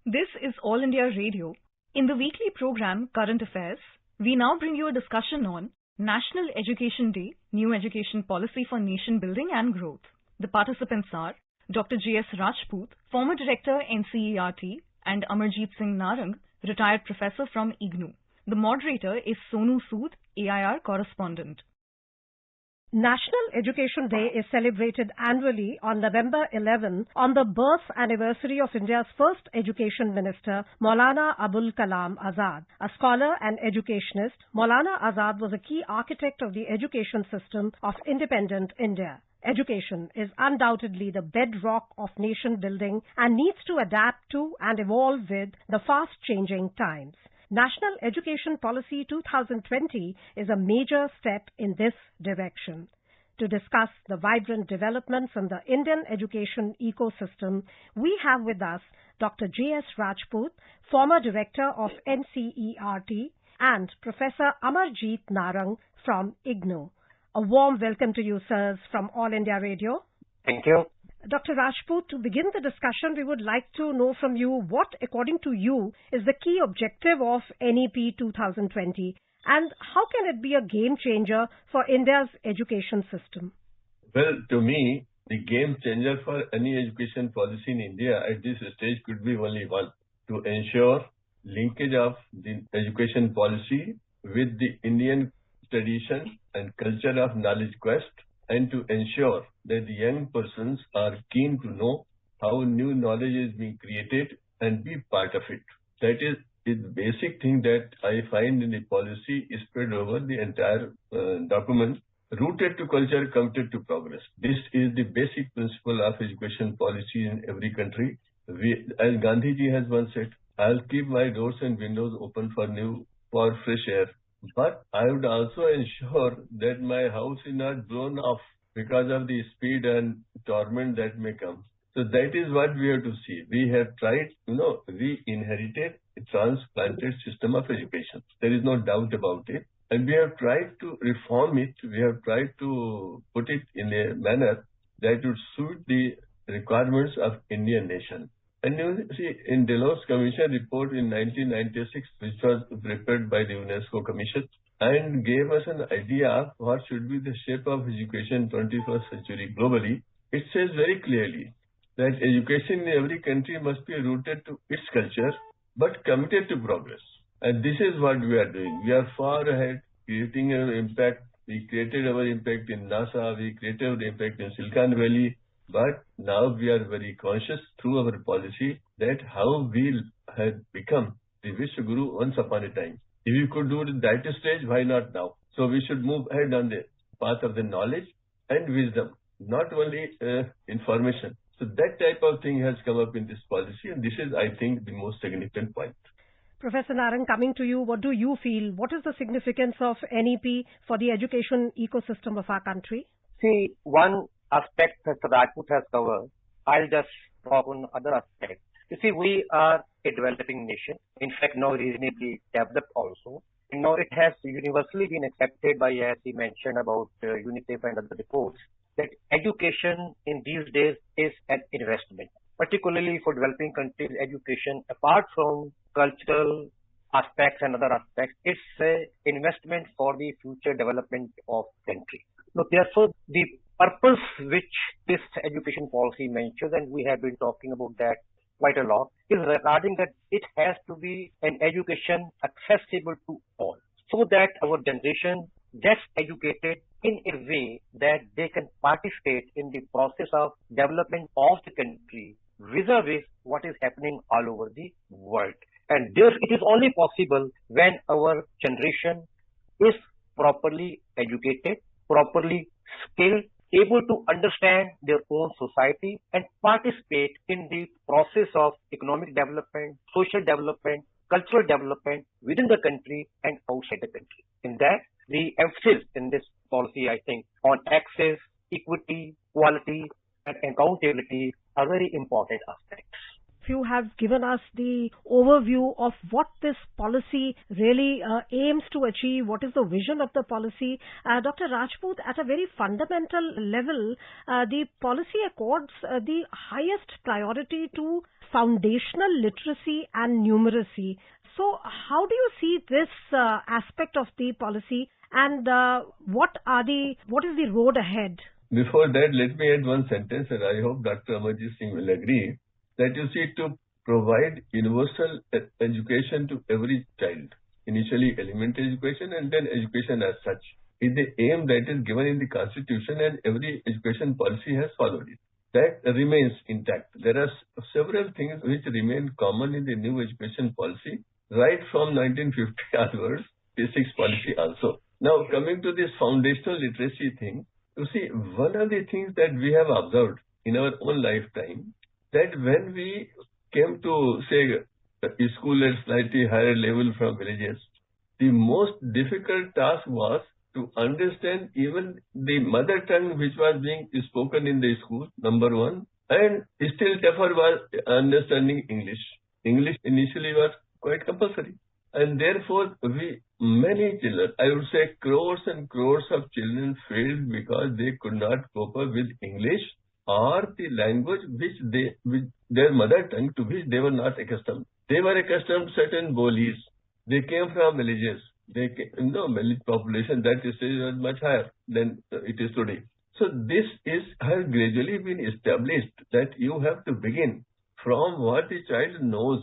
This is All India Radio. In the weekly program Current Affairs, we now bring you a discussion on National Education Day, New Education Policy for Nation Building and Growth. The participants are Dr. G.S. Rajput, former Director NCERT, and Amarjith Singh Narang, retired professor from IGNOU. The moderator is Sonu Sood, AIR Correspondent. National Education Day is celebrated annually on November 11 on the birth anniversary of India's first education minister, Maulana Abul Kalam Azad. A scholar and educationist, Maulana Azad was a key architect of the education system of independent India. Education is undoubtedly the bedrock of nation building and needs to adapt to and evolve with the fast-changing times. National Education Policy 2020 is a major step in this direction. To discuss the vibrant developments in the Indian education ecosystem, we have with us Dr. J.S. Rajput, former Director of NCERT, and Professor Amarjith Narang from IGNOU. A warm welcome to you, sirs, from All India Radio. Thank you. Dr. Rajput, to begin the discussion, we would like to know from you what, according to you, is the key objective of NEP 2020 and how can it be a game changer for India's education system? Well, to me, the game changer for any education policy in India at this stage could be only one: to ensure linkage of the education policy with the Indian tradition and culture of knowledge quest, and to ensure that the young persons are keen to know how new knowledge is being created and be part of it. That is the basic thing that I find in the policy is spread over the entire document. Rooted to culture, committed to progress. This is the basic principle of education policy in every country. As Gandhiji has once said, I'll keep my doors and windows open for fresh air. But I would also ensure that my house is not blown off because of the speed and torment that may come. So that is what we have to see. We have tried, we inherited a transplanted system of education. There is no doubt about it. And we have tried to reform it. We have tried to put it in a manner that would suit the requirements of Indian nation. And you see, in Delos Commission report in 1996, which was prepared by the UNESCO Commission, and gave us an idea of what should be the shape of education in 21st century globally, it says very clearly that education in every country must be rooted to its culture, but committed to progress. And this is what we are doing. We are far ahead, creating an impact. We created our impact in NASA, we created our impact in Silicon Valley, but now we are very conscious through our policy that how we had become the Vishwaguru once upon a time. If we could do it at that stage, why not now? So we should move ahead on the path of the knowledge and wisdom, not only information. So that type of thing has come up in this policy, and this is, I think, the most significant point. Professor Narang, coming to you, what do you feel? What is the significance of NEP for the education ecosystem of our country? See, one aspect that Rajput has covered, I'll just talk on other aspects. You see, we are a developing nation, in fact, now reasonably developed also. And now it has universally been accepted by, as he mentioned about UNICEF and other reports, that education in these days is an investment. Particularly for developing countries, education, apart from cultural aspects and other aspects, it's an investment for the future development of country. Now, therefore, the purpose which this education policy mentions, and we have been talking about that quite a lot, is regarding that it has to be an education accessible to all, so that our generation gets educated in a way that they can participate in the process of development of the country vis-a-vis what is happening all over the world. And this, it is only possible when our generation is properly educated, properly skilled, able to understand their own society and participate in the process of economic development, social development, cultural development within the country and outside the country. In that, the emphasis in this policy, I think, on access, equity, quality, and accountability are very important aspects. You have given us the overview of what this policy really aims to achieve, what is the vision of the policy. Dr. Rajput, at a very fundamental level, the policy accords the highest priority to foundational literacy and numeracy. So how do you see this aspect of the policy, and what is the road ahead? Before that, let me add one sentence, and I hope Dr. Amarjith Singh will agree, that you see, to provide universal education to every child, initially elementary education and then education as such, is the aim that is given in the Constitution, and every education policy has followed it. That remains intact. There are several things which remain common in the new education policy, right from 1950 onwards, basics policy also. Now, coming to this foundational literacy thing, you see, one of the things that we have observed in our own lifetime, that when we came to, say, a school at slightly higher level from villages, the most difficult task was to understand even the mother tongue which was being spoken in the school, number one, and still tougher was understanding English. English initially was quite compulsory. And therefore, many children, I would say crores and crores of children failed because they could not cope up with English or the language which their mother tongue, to which they were not accustomed. They were accustomed to certain bolis. They came from villages. Village population that stage was much higher than it is today. So this has gradually been established that you have to begin from what the child knows,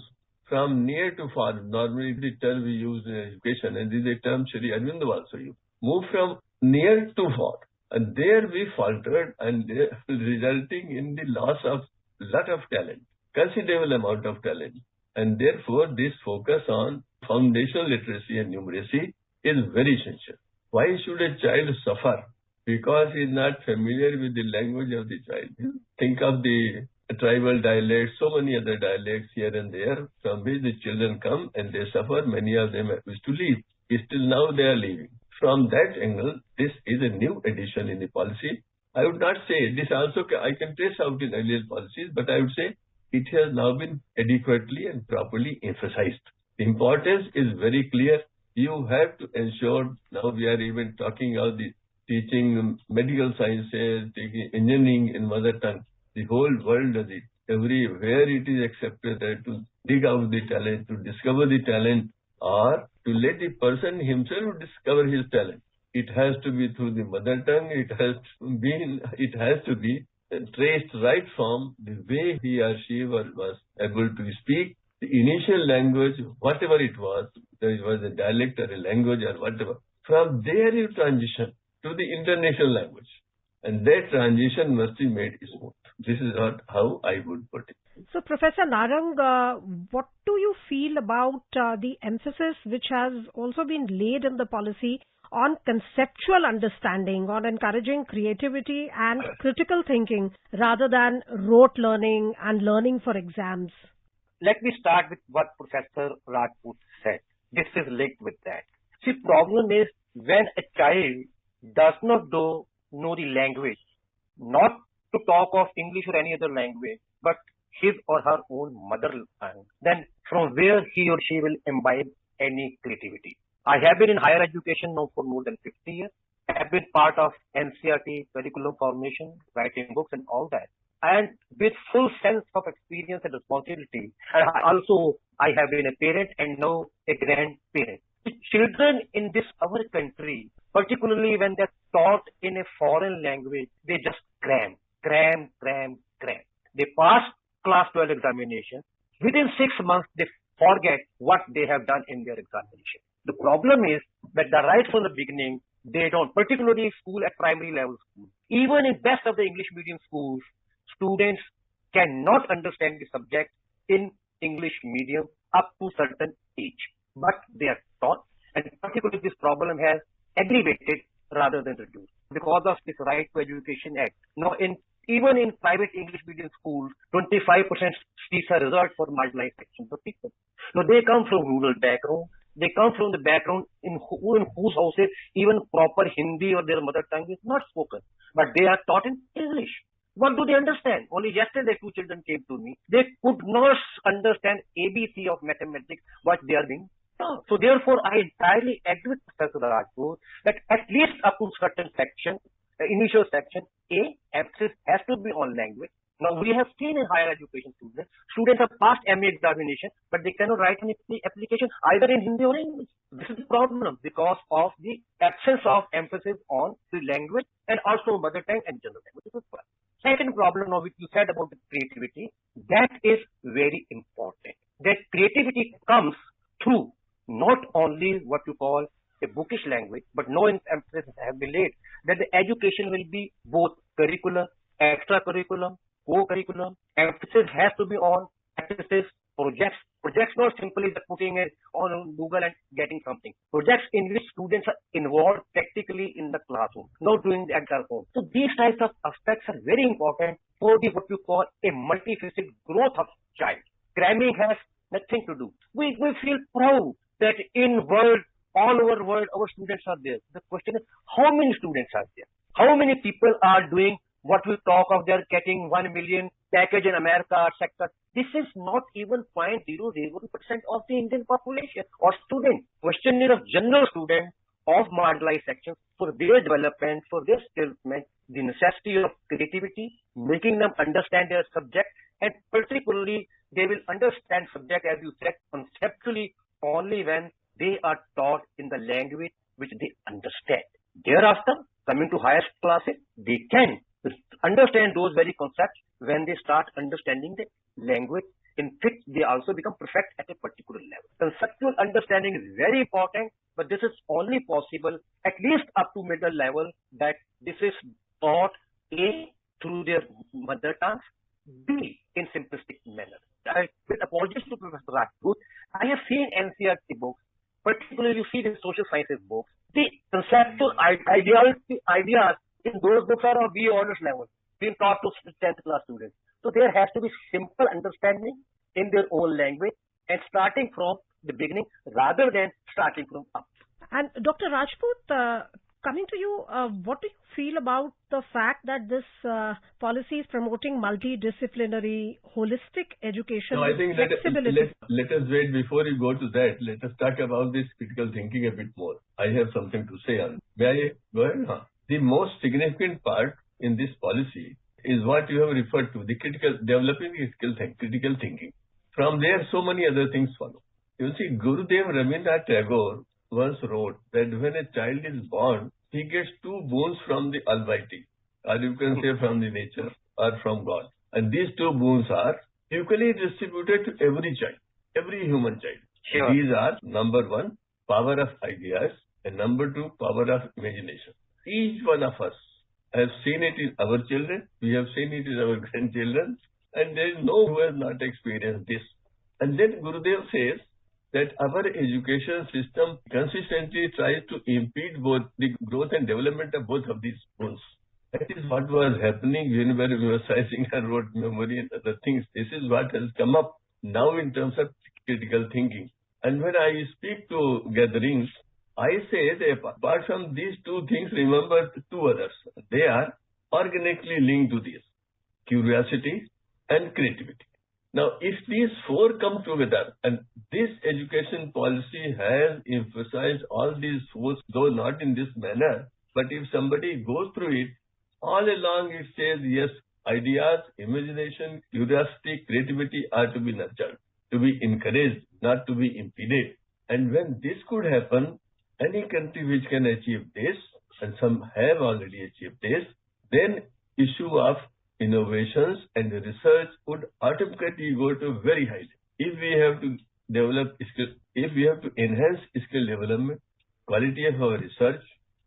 from near to far. Normally the term we use in education, and this is a term Shri Aurobindo also used. Move from near to far. And there we faltered, and resulting in the loss of lot of talent, considerable amount of talent. And therefore this focus on foundational literacy and numeracy is very essential. Why should a child suffer? Because he is not familiar with the language of the child. Think of the tribal dialects, so many other dialects here and there, from which the children come and they suffer. Many of them wish to leave. Still now they are leaving. From that angle, this is a new addition in the policy. I would not say, this also I can trace out in earlier policies, but I would say it has now been adequately and properly emphasized. The importance is very clear. You have to ensure, now we are even talking of the teaching medical sciences, taking engineering in mother tongue. The whole world does it. Everywhere it is accepted that to dig out the talent, to discover the talent, or to let the person himself discover his talent. It has to be through the mother tongue. It has to be traced right from the way he or she was able to speak the initial language, whatever it was, whether it was a dialect or a language or whatever. From there you transition to the international language. And that transition must be made smooth. This is how I would put it. So, Professor Narang, what do you feel about the emphasis which has also been laid in the policy on conceptual understanding, on encouraging creativity and critical thinking rather than rote learning and learning for exams? Let me start with what Professor Rajput said. This is linked with that. See, problem is when a child does not know the language, not to talk of English or any other language, but his or her own mother tongue, then from where he or she will imbibe any creativity. I have been in higher education now for more than 50 years. I have been part of NCERT curriculum formation, writing books and all that. And with full sense of experience and responsibility. And I have been a parent and now a grandparent. The children in this our country, particularly when they're taught in a foreign language, they just cram. They pass class 12 examination. Within 6 months, they forget what they have done in their examination. The problem is that right from the beginning, they don't, particularly school at primary level school. Even in best of the English medium schools, students cannot understand the subject in English medium up to certain age. But they are taught, and particularly this problem has aggravated rather than reduced because of this Right to Education Act. Now, even in private English medium schools, 25% seats are reserved for marginalized sections of people. Now, they come from rural background. They come from the background in whose houses even proper Hindi or their mother tongue is not spoken. But they are taught in English. What do they understand? Only yesterday 2 children came to me. They could not understand ABC of mathematics, what they are being taught. So therefore, I entirely agree with Professor Rajput that at least up to certain section, initial section, emphasis has to be on language. Now, we have seen in higher education students have passed MA examination, but they cannot write any application either in Hindi or English. This is the problem because of the absence of emphasis on the language and also mother tongue and general language as well. Second problem, now which you said about the creativity, that is very important. That creativity comes through not only what you call a bookish language, but no emphasis has been laid that the education will be both curricular, extracurricular, co-curriculum. Emphasis has to be on practices, projects. Projects not simply just putting it on Google and getting something. Projects in which students are involved practically in the classroom, not doing the at home. So these types of aspects are very important for the what you call a multifaceted growth of child. Cramming has nothing to do. We feel proud that in world, all over world, our students are there. The question is, how many students are there? How many people are doing what we talk of, they're getting 1 million package in America, etc. This is not even 0.001% of the Indian population or student. Question is of general students of marginalized sections for their development, for their development, the necessity of creativity, making them understand their subject, and particularly they will understand subject, as you said, conceptually only when they are taught in the language which they understand. Thereafter, coming to higher classes, they can understand those very concepts when they start understanding the language in which they also become perfect at a particular level. Conceptual understanding is very important, but this is only possible at least up to middle level, that this is taught A, through their mother tongue, B, in simplistic manner. With apologies to Professor Rajput, I have seen NCERT books, particularly you see the social sciences books. The conceptual ideas in those books are of B honors level, being taught to 10th class students. So there has to be simple understanding in their own language and starting from the beginning rather than starting from up. And Dr. Rajput, coming to you, what do you feel about the fact that this policy is promoting multidisciplinary, holistic education? No, I think let us wait before you go to that. Let us talk about this critical thinking a bit more. I have something to say on it. May I go ahead? The most significant part in this policy is what you have referred to, the developing critical thinking. From there, so many other things follow. You see, Gurudev Rabindranath Tagore once wrote that when a child is born, he gets 2 boons from the Almighty, or you can say from the nature or from God. And these 2 boons are equally distributed to every child, every human child. Sure. These are, number 1, power of ideas, and number 2, power of imagination. Each one of us has seen it in our children, we have seen it in our grandchildren, and there is no who has not experienced this. And then Gurudev says that our education system consistently tries to impede both the growth and development of both of these boons. That is what was happening when we were emphasizing our rote memory and other things. This is what has come up now in terms of critical thinking. And when I speak to gatherings, I say that apart from these 2 things, remember 2 others. They are organically linked to this: curiosity and creativity. Now, if these 4 come together, and this education policy has emphasized all these 4, though not in this manner, but if somebody goes through it, all along it says, yes, ideas, imagination, curiosity, creativity are to be nurtured, to be encouraged, not to be impeded. And when this could happen, any country which can achieve this, and some have already achieved this, then issue of innovations and research would automatically go to very high level. If we have to develop skill, if we have to enhance skill development, quality of our research,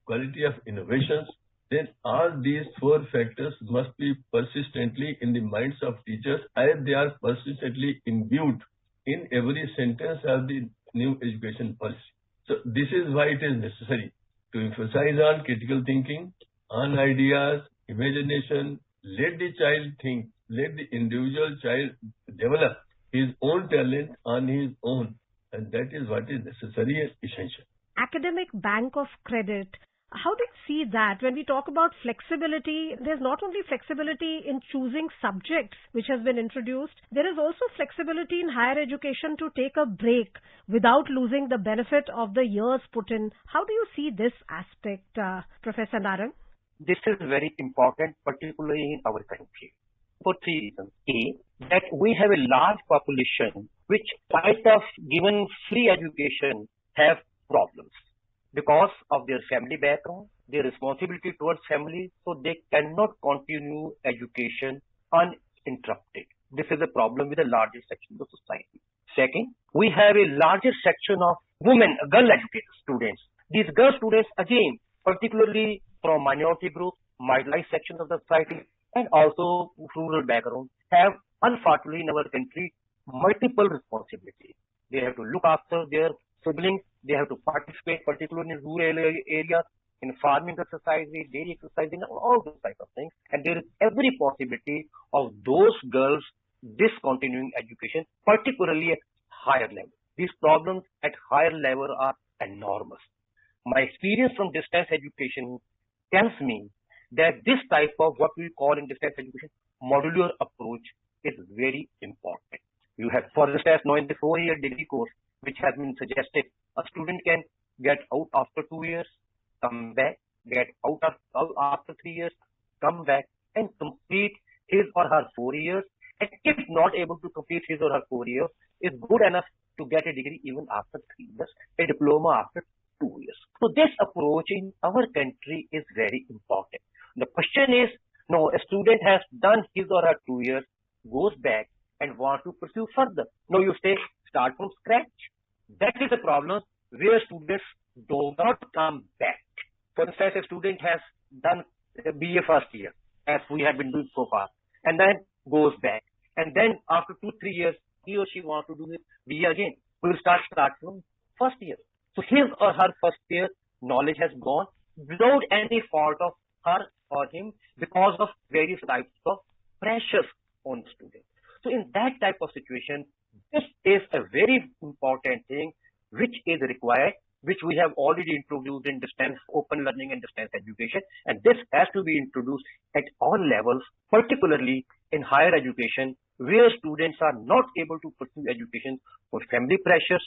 quality of innovations, then all these 4 factors must be persistently in the minds of teachers, as they are persistently imbued in every sentence of the new education policy. So this is why it is necessary to emphasize on critical thinking, on ideas, imagination. Let the child think, let the individual child develop his own talent on his own, and that is what is necessary and essential. Academic bank of credit How do you see that? When we talk about flexibility, there's not only flexibility in choosing subjects, which has been introduced, there is also flexibility in higher education to take a break without losing the benefit of the years put in. How do you see this aspect, Professor Narang? This is very important, particularly in our country, for three reasons. A, that we have a large population which, despite of given free education, have problems because of their family background, their responsibility towards family, so they cannot continue education uninterrupted. This is a problem with the larger section of society. Second, we have a larger section of women, girl educated students. These girl students, again, particularly from minority groups, marginalized sections of the society, and also rural background, have unfortunately in our country multiple responsibilities. They have to look after their siblings, they have to participate, particularly in rural areas, in farming exercises, dairy exercises, and all those types of things. And there is every possibility of those girls discontinuing education, particularly at higher level. These problems at higher level are enormous. My experience from distance education tells me that this type of what we call in distance education modular approach is very important. You have, for instance, now in the 4-year degree course, which has been suggested, a student can get out after 2 years, come back, get out after 3 years, come back, and complete his or her 4 years. And if not able to complete his or her 4 years, is good enough to get a degree even after 3 years, a diploma after 2 years. So this approach in our country is very important. The question is, no, a student has done his or her 2 years, goes back and wants to pursue further. No, you start from scratch. That is the problem where students do not come back. For instance, a student has done BA first year, as we have been doing so far, and then goes back. And then after 2-3 years, he or she wants to do his BA again. Will start from first year. So his or her first year knowledge has gone without any fault of her or him because of various types of pressures on the student. So in that type of situation, this is a very important thing which is required, which we have already introduced in distance open learning and distance education. And this has to be introduced at all levels, particularly in higher education, where students are not able to pursue education for family pressures.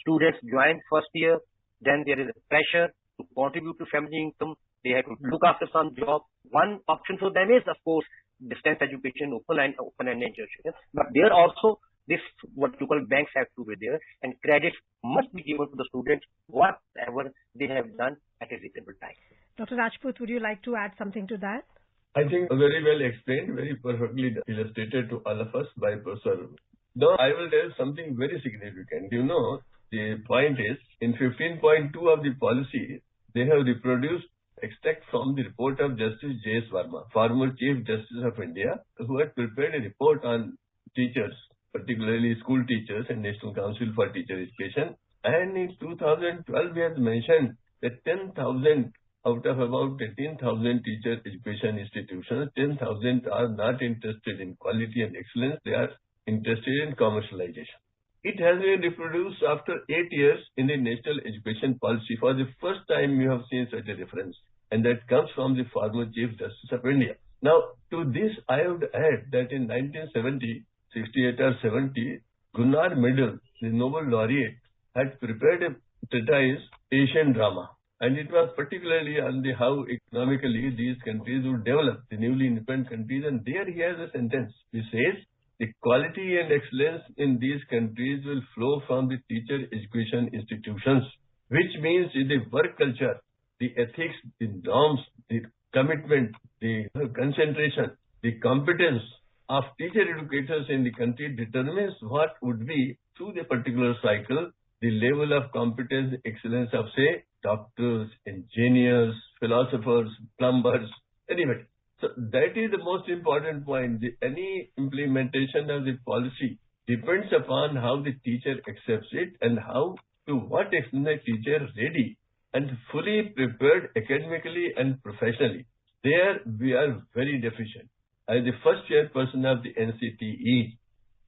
Students join first year, then there is a pressure to contribute to family income. They have to look after some job. One option for them is, of course, distance education, open and education. But there also, this what you call banks have to be there, and credits must be given to the students whatever they have done at a reasonable time. Dr. Rajput, would you like to add something to that? I think very well explained, very perfectly illustrated to all of us by Professor. Now I will tell something very significant. You know, the point is, in 15.2 of the policy, they have reproduced extract from the report of Justice J.S. Verma, former Chief Justice of India, who had prepared a report on teachers, particularly school teachers and National Council for Teacher Education. And in 2012, we had mentioned that 10,000 out of about 18,000 teacher education institutions, 10,000 are not interested in quality and excellence. They are interested in commercialization. It has been reproduced after 8 years in the National Education Policy. For the first time, you have seen such a reference. And that comes from the former Chief Justice of India. Now, to this, I would add that in 1970, 68 or 70, Gunnar Myrdal, the Nobel laureate, had prepared a treatise, Asian Drama. And it was particularly on the how economically these countries would develop, the newly independent countries. And there he has a sentence which says, the quality and excellence in these countries will flow from the teacher education institutions, which means the work culture, the ethics, the norms, the commitment, the concentration, the competence of teacher educators in the country determines what would be, through the particular cycle, the level of competence, excellence of, say, doctors, engineers, philosophers, plumbers, anybody. So that is the most important point. Any implementation of the policy depends upon how the teacher accepts it and how, to what extent the teacher is ready and fully prepared academically and professionally. There we are very deficient. As the first chairperson of the NCTE,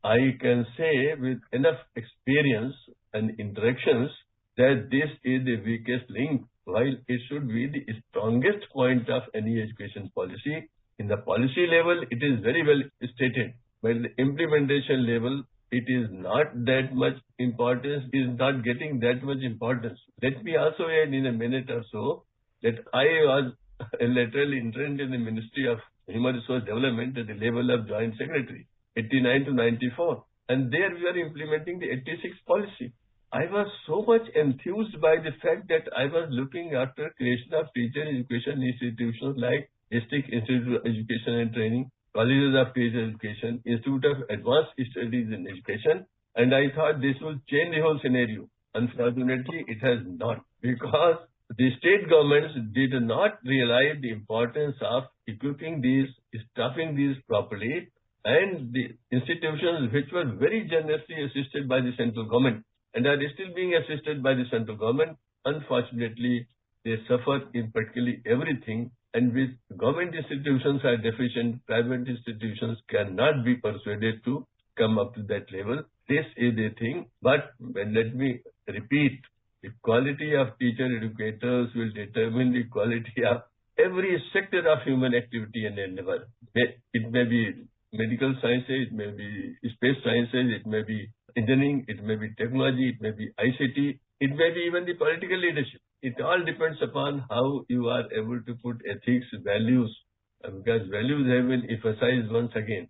I can say with enough experience and interactions that this is the weakest link while it should be the strongest point of any education policy. In the policy level, it is very well stated, but the implementation level, it is not that much importance, is not getting that much importance. Let me also add in a minute or so that I was a lateral intern in the Ministry of Human Resource Development at the level of Joint Secretary, 89 to 94. And there we are implementing the 86 policy. I was so much enthused by the fact that I was looking after creation of teacher education institutions like District Institute of Education and Training, Colleges of Teacher Education, Institute of Advanced Studies in Education, and I thought this will change the whole scenario. Unfortunately, it has not, because the state governments did not realize the importance of equipping these, staffing these properly, and the institutions which were very generously assisted by the central government and are still being assisted by the central government, unfortunately, they suffer in practically everything, and with government institutions are deficient, private institutions cannot be persuaded to come up to that level. This is the thing, but let me repeat, the quality of teacher educators will determine the quality of every sector of human activity and endeavor. It may be medical sciences, it may be space sciences, it may be engineering, it may be technology, it may be ICT, it may be even the political leadership. It all depends upon how you are able to put ethics, values, because values have been emphasized once again.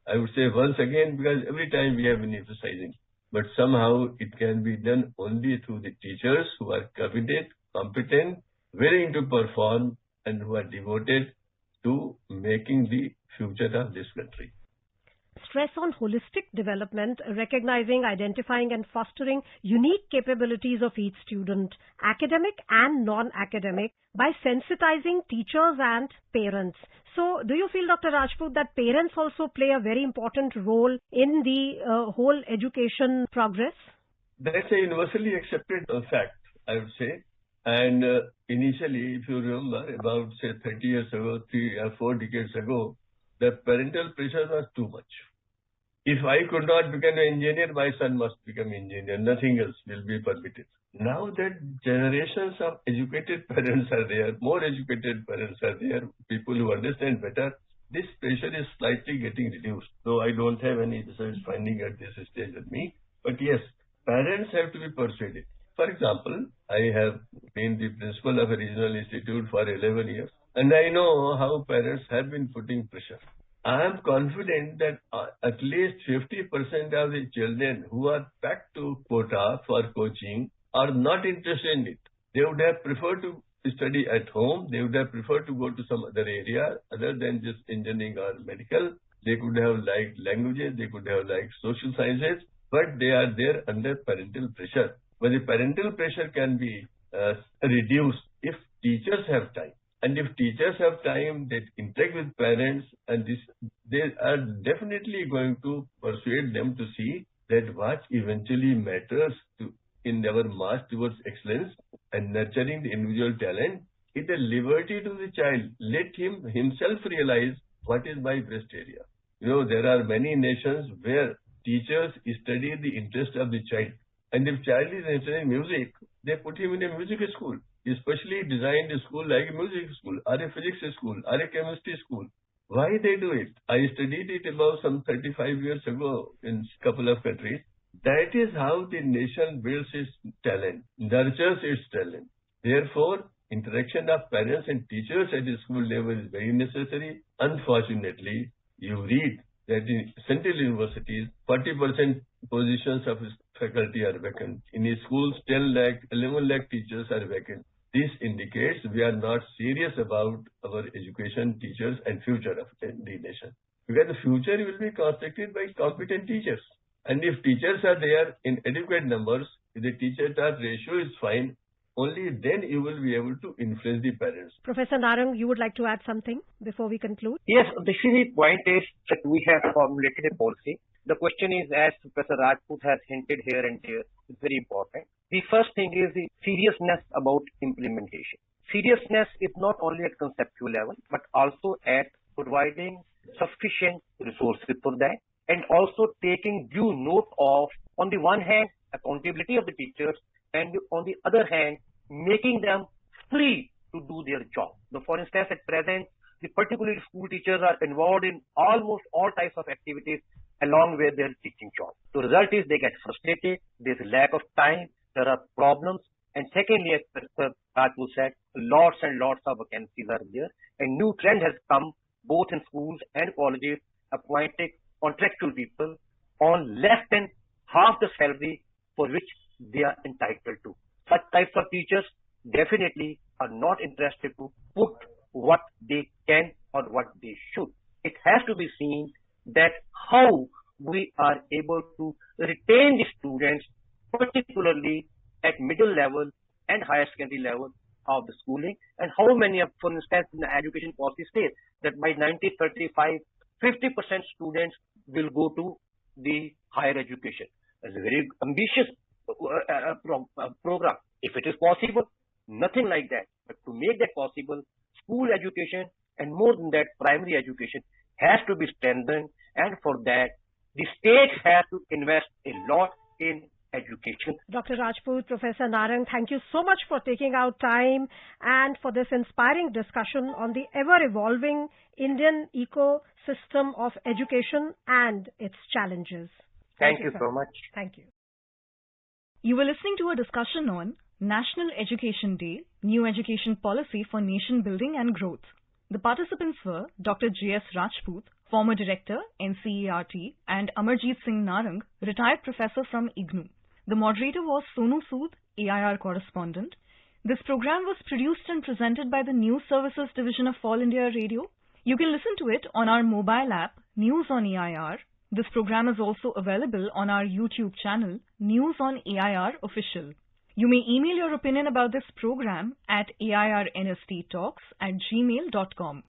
I would say once again because every time we have been emphasizing. But somehow it can be done only through the teachers who are competent, willing to perform, and who are devoted to making the future of this country. Stress on holistic development, recognizing, identifying and fostering unique capabilities of each student, academic and non-academic, by sensitizing teachers and parents. So, do you feel, Dr. Rajput, that parents also play a very important role in the whole education progress? That's a universally accepted fact, I would say. And initially, if you remember, about say 30 years ago, 3 or 4 decades ago, the parental pressure was too much. If I could not become an engineer, my son must become an engineer. Nothing else will be permitted. Now that generations of educated parents are there, more educated parents are there, people who understand better, this pressure is slightly getting reduced. Though I don't have any research finding at this stage with me. But yes, parents have to be persuaded. For example, I have been the principal of a regional institute for 11 years, and I know how parents have been putting pressure. I am confident that at least 50% of the children who are packed to quota for coaching are not interested in it. They would have preferred to study at home. They would have preferred to go to some other area other than just engineering or medical. They could have liked languages. They could have liked social sciences, but they are there under parental pressure. But the parental pressure can be reduced if teachers have time. And if teachers have time, they interact with parents, and they are definitely going to persuade them to see that what eventually matters in our march towards excellence and nurturing the individual talent is the liberty to the child. Let him himself realize what is my best area. You know, there are many nations where teachers study the interest of the child. And if child is interested in music, they put him in a music school, especially designed a school like a music school, or a physics school, or a chemistry school. Why they do it? I studied it about some 35 years ago in a couple of countries. That is how the nation builds its talent, nurtures its talent. Therefore, interaction of parents and teachers at the school level is very necessary. Unfortunately, you read that in central universities, 40% positions of faculty are vacant. In schools, 10 lakh, 11 lakh teachers are vacant. This indicates we are not serious about our education, teachers, and future of the nation. Because the future will be constructed by competent teachers. And if teachers are there in adequate numbers, if the teacher-to ratio is fine, only then you will be able to influence the parents. Professor Narang, you would like to add something before we conclude? Yes, the point is that we have formulated a policy. The question is, as Professor Rajput has hinted here and there, it's very important. The first thing is the seriousness about implementation. Seriousness is not only at conceptual level, but also at providing sufficient resources for that, and also taking due note of, on the one hand, accountability of the teachers, and on the other hand, making them free to do their job. So for instance, at present, the particular school teachers are involved in almost all types of activities along with their teaching job. The result is they get frustrated, there's a lack of time, there are problems, and secondly, as Mr. Rajput said, lots and lots of vacancies are there. A new trend has come both in schools and colleges, appointing contractual people on less than half the salary for which they are entitled to. Such types of teachers definitely are not interested to put what they can or what they should. It has to be seen that how we are able to retain the students, particularly at middle level and higher secondary level of the schooling, and how many of, for instance, in the education policy states that by 1935, 50% students will go to the higher education. It's a very ambitious program. If it is possible, nothing like that. But to make that possible, school education and more than that, primary education has to be strengthened, and for that, the state has to invest a lot in education. Dr. Rajput, Professor Narang, thank you so much for taking out time and for this inspiring discussion on the ever-evolving Indian ecosystem of education and its challenges. Thank you so much. Thank you. You were listening to a discussion on National Education Day, New Education Policy for Nation Building and Growth. The participants were Dr. J.S. Rajput, former Director, NCERT, and Amarjith Singh Narang, retired professor from IGNOU. The moderator was Sonu Sood, AIR Correspondent. This program was produced and presented by the News Services Division of All India Radio. You can listen to it on our mobile app, News on AIR. This program is also available on our YouTube channel, News on AIR Official. You may email your opinion about this program at airnsttalks@gmail.com.